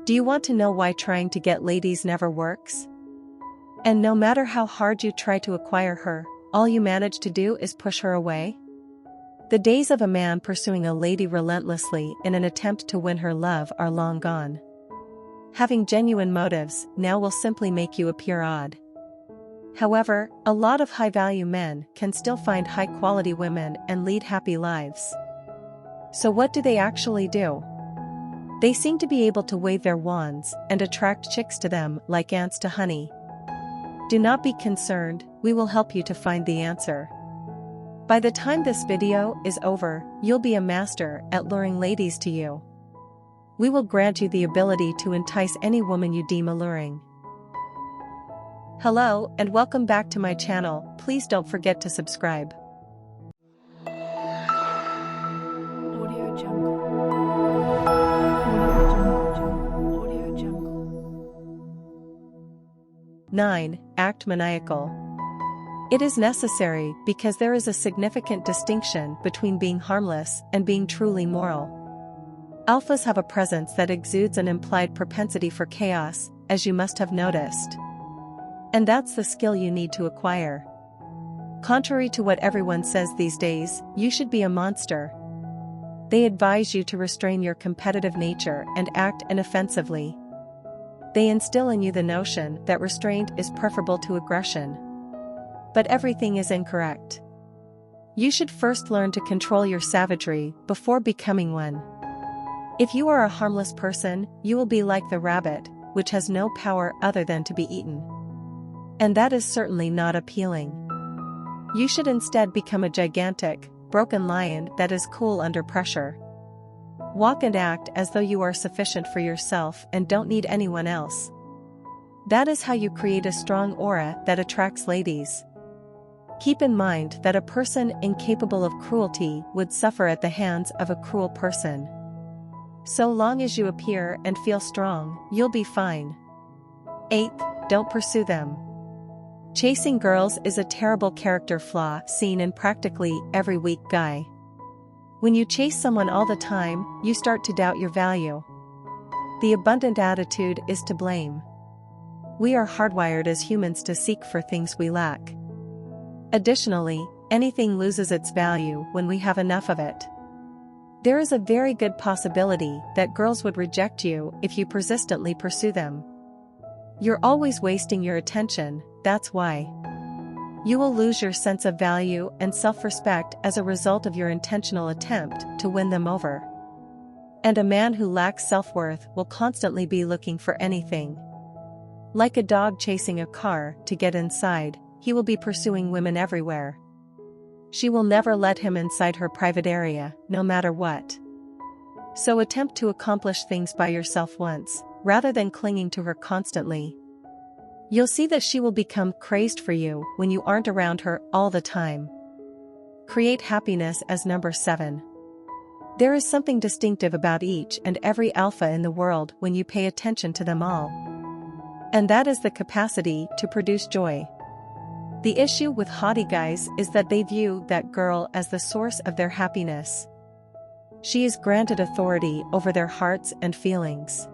Do you want to know why trying to get ladies never works? And no matter how hard you try to acquire her, all you manage to do is push her away? The days of a man pursuing a lady relentlessly in an attempt to win her love are long gone. Having genuine motives now will simply make you appear odd. However, a lot of high-value men can still find high-quality women and lead happy lives. So what do they actually do? They seem to be able to wave their wands and attract chicks to them like ants to honey. Do not be concerned, we will help you to find the answer. By the time this video is over, you'll be a master at luring ladies to you. We will grant you the ability to entice any woman you deem alluring. Hello and welcome back to my channel. Please don't forget to subscribe. Audio Jungle. 9. Act maniacal. It is necessary because there is a significant distinction between being harmless and being truly moral. Alphas have a presence that exudes an implied propensity for chaos, as you must have noticed. And that's the skill you need to acquire. Contrary to what everyone says these days, you should be a monster. They advise you to restrain your competitive nature and act inoffensively. They instill in you the notion that restraint is preferable to aggression. But everything is incorrect. You should first learn to control your savagery before becoming one. If you are a harmless person, you will be like the rabbit, which has no power other than to be eaten. And that is certainly not appealing. You should instead become a gigantic, broken lion that is cool under pressure. Walk and act as though you are sufficient for yourself and don't need anyone else. That is how you create a strong aura that attracts ladies. Keep in mind that a person incapable of cruelty would suffer at the hands of a cruel person. So long as you appear and feel strong, you'll be fine. 8. Don't pursue them. Chasing girls is a terrible character flaw seen in practically every weak guy. When you chase someone all the time, you start to doubt your value. The abundant attitude is to blame. We are hardwired as humans to seek for things we lack. Additionally, anything loses its value when we have enough of it. There is a very good possibility that girls would reject you if you persistently pursue them. You're always wasting your attention, that's why. You will lose your sense of value and self-respect as a result of your intentional attempt to win them over. And a man who lacks self-worth will constantly be looking for anything. Like a dog chasing a car to get inside, he will be pursuing women everywhere. She will never let him inside her private area, no matter what. So attempt to accomplish things by yourself once, rather than clinging to her constantly. You'll see that she will become crazed for you when you aren't around her all the time. Create happiness as number 7. There is something distinctive about each and every alpha in the world when you pay attention to them all. And that is the capacity to produce joy. The issue with haughty guys is that they view that girl as the source of their happiness. She is granted authority over their hearts and feelings.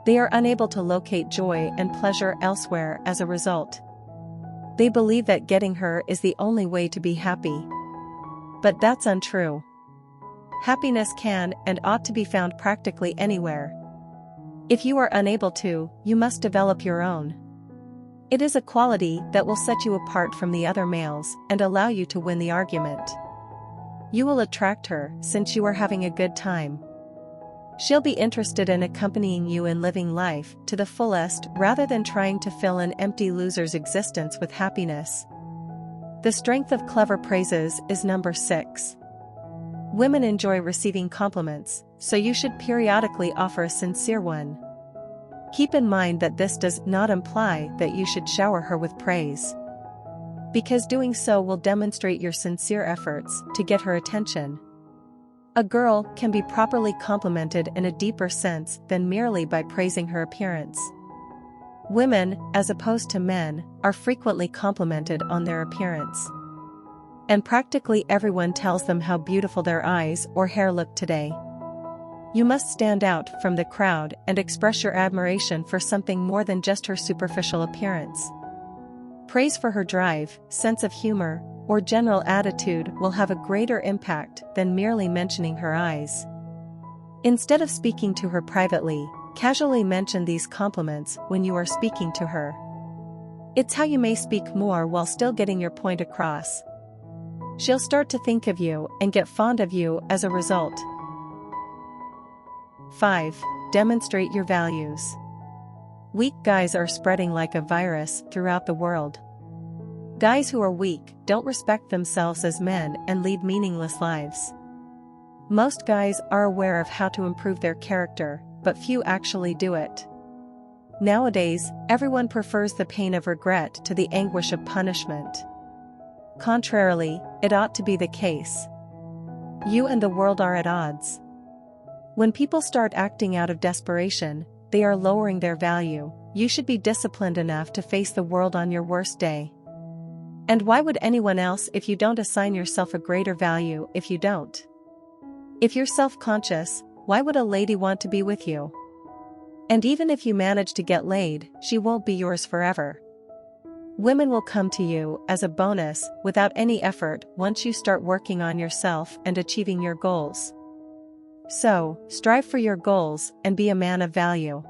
They are unable to locate joy and pleasure elsewhere as a result. They believe that getting her is the only way to be happy. But that's untrue. Happiness can and ought to be found practically anywhere. If you are unable to, you must develop your own. It is a quality that will set you apart from the other males and allow you to win the argument. You will attract her since you are having a good time. She'll be interested in accompanying you in living life to the fullest rather than trying to fill an empty loser's existence with happiness. The strength of clever praises is number 6. Women enjoy receiving compliments, so you should periodically offer a sincere one. Keep in mind that this does not imply that you should shower her with praise. Because doing so will demonstrate your sincere efforts to get her attention. A girl can be properly complimented in a deeper sense than merely by praising her appearance. Women, as opposed to men, are frequently complimented on their appearance. And practically everyone tells them how beautiful their eyes or hair look today. You must stand out from the crowd and express your admiration for something more than just her superficial appearance. Praise for her drive, sense of humor, or general attitude will have a greater impact than merely mentioning her eyes. Instead of speaking to her privately, casually mention these compliments when you are speaking to her. It's how you may speak more while still getting your point across. She'll start to think of you and get fond of you as a result. 5. Demonstrate your values. Weak guys are spreading like a virus throughout the world. Guys who are weak don't respect themselves as men and lead meaningless lives. Most guys are aware of how to improve their character, but few actually do it. Nowadays, everyone prefers the pain of regret to the anguish of punishment. Contrarily, it ought to be the case. You and the world are at odds. When people start acting out of desperation, they are lowering their value. You should be disciplined enough to face the world on your worst day. And why would anyone else if you don't assign yourself a greater value if you don't? If you're self-conscious, why would a lady want to be with you? And even if you manage to get laid, she won't be yours forever. Women will come to you as a bonus without any effort once you start working on yourself and achieving your goals. So, strive for your goals and be a man of value.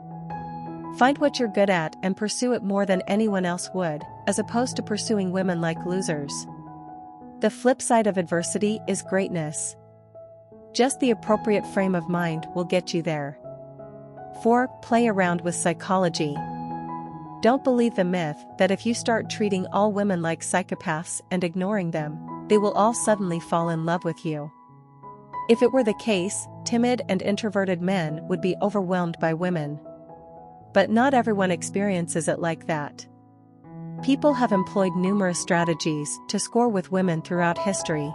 Find what you're good at and pursue it more than anyone else would, as opposed to pursuing women like losers. The flip side of adversity is greatness. Just the appropriate frame of mind will get you there. 4. Play around with psychology. Don't believe the myth that if you start treating all women like psychopaths and ignoring them, they will all suddenly fall in love with you. If it were the case, timid and introverted men would be overwhelmed by women. But not everyone experiences it like that. People have employed numerous strategies to score with women throughout history.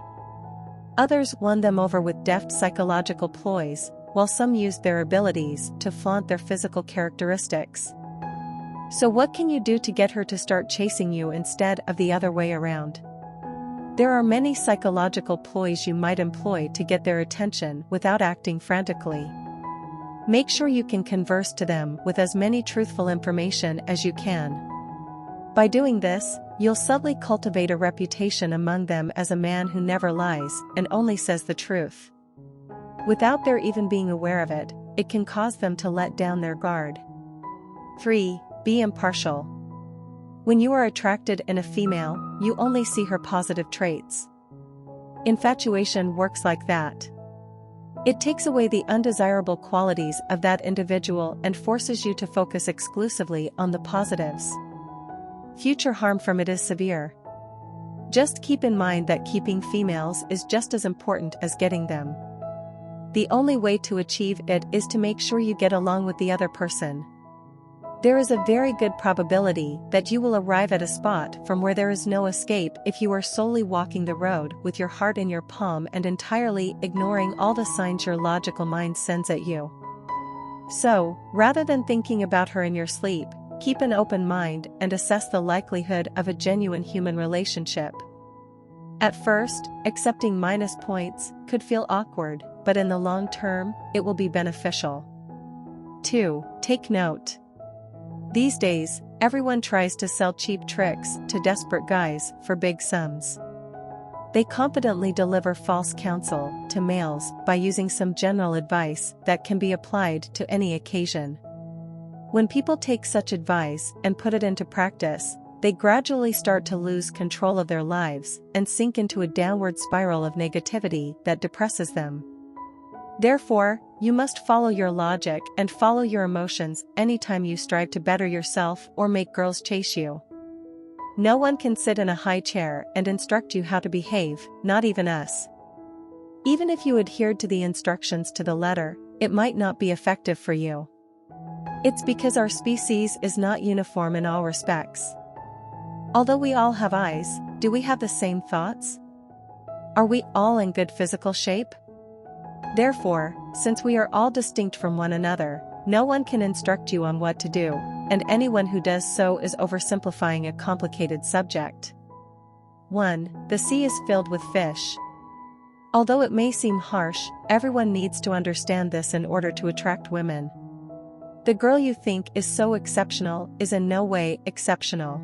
Others won them over with deft psychological ploys, while some used their abilities to flaunt their physical characteristics. So what can you do to get her to start chasing you instead of the other way around? There are many psychological ploys you might employ to get their attention without acting frantically. Make sure you can converse to them with as many truthful information as you can. By doing this, you'll subtly cultivate a reputation among them as a man who never lies and only says the truth. Without their even being aware of it, it can cause them to let down their guard. 3. Be impartial. When you are attracted in a female, you only see her positive traits. Infatuation works like that. It takes away the undesirable qualities of that individual and forces you to focus exclusively on the positives. Future harm from it is severe. Just keep in mind that keeping females is just as important as getting them. The only way to achieve it is to make sure you get along with the other person. There is a very good probability that you will arrive at a spot from where there is no escape if you are solely walking the road with your heart in your palm and entirely ignoring all the signs your logical mind sends at you. So, rather than thinking about her in your sleep, keep an open mind and assess the likelihood of a genuine human relationship. At first, accepting minus points could feel awkward, but in the long term, it will be beneficial. 2. Take note. These days, everyone tries to sell cheap tricks to desperate guys for big sums. They confidently deliver false counsel to males by using some general advice that can be applied to any occasion. When people take such advice and put it into practice, they gradually start to lose control of their lives and sink into a downward spiral of negativity that depresses them. Therefore, you must follow your logic and follow your emotions anytime you strive to better yourself or make girls chase you. No one can sit in a high chair and instruct you how to behave, not even us. Even if you adhered to the instructions to the letter, it might not be effective for you. It's because our species is not uniform in all respects. Although we all have eyes, do we have the same thoughts? Are we all in good physical shape? Therefore, since we are all distinct from one another, no one can instruct you on what to do, and anyone who does so is oversimplifying a complicated subject. 1. The sea is filled with fish. Although it may seem harsh, everyone needs to understand this in order to attract women. The girl you think is so exceptional is in no way exceptional.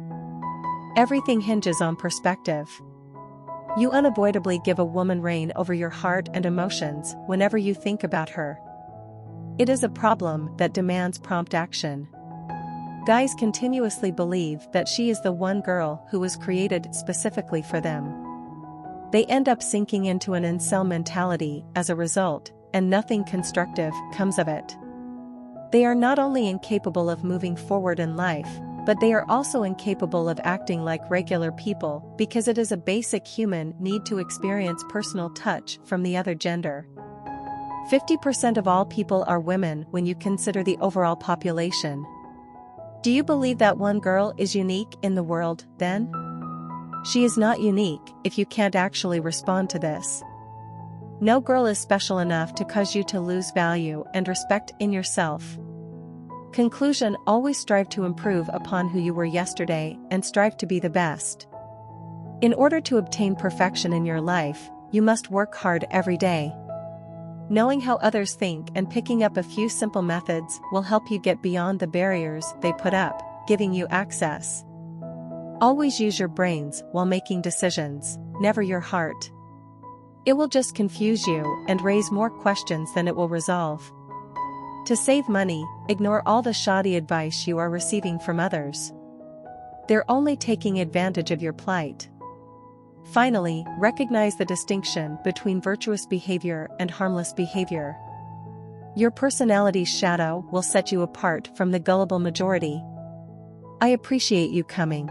Everything hinges on perspective. You unavoidably give a woman reign over your heart and emotions whenever you think about her. It is a problem that demands prompt action. Guys continuously believe that she is the one girl who was created specifically for them. They end up sinking into an incel mentality as a result, and nothing constructive comes of it. They are not only incapable of moving forward in life, but they are also incapable of acting like regular people because it is a basic human need to experience personal touch from the other gender. 50% of all people are women when you consider the overall population. Do you believe that one girl is unique in the world, then? She is not unique if you can't actually respond to this. No girl is special enough to cause you to lose value and respect in yourself. Conclusion: always strive to improve upon who you were yesterday and strive to be the best. In order to obtain perfection in your life, you must work hard every day. Knowing how others think and picking up a few simple methods will help you get beyond the barriers they put up, giving you access. Always use your brains while making decisions, never your heart. It will just confuse you and raise more questions than it will resolve. To save money, ignore all the shoddy advice you are receiving from others. They're only taking advantage of your plight. Finally, recognize the distinction between virtuous behavior and harmless behavior. Your personality's shadow will set you apart from the gullible majority. I appreciate you coming.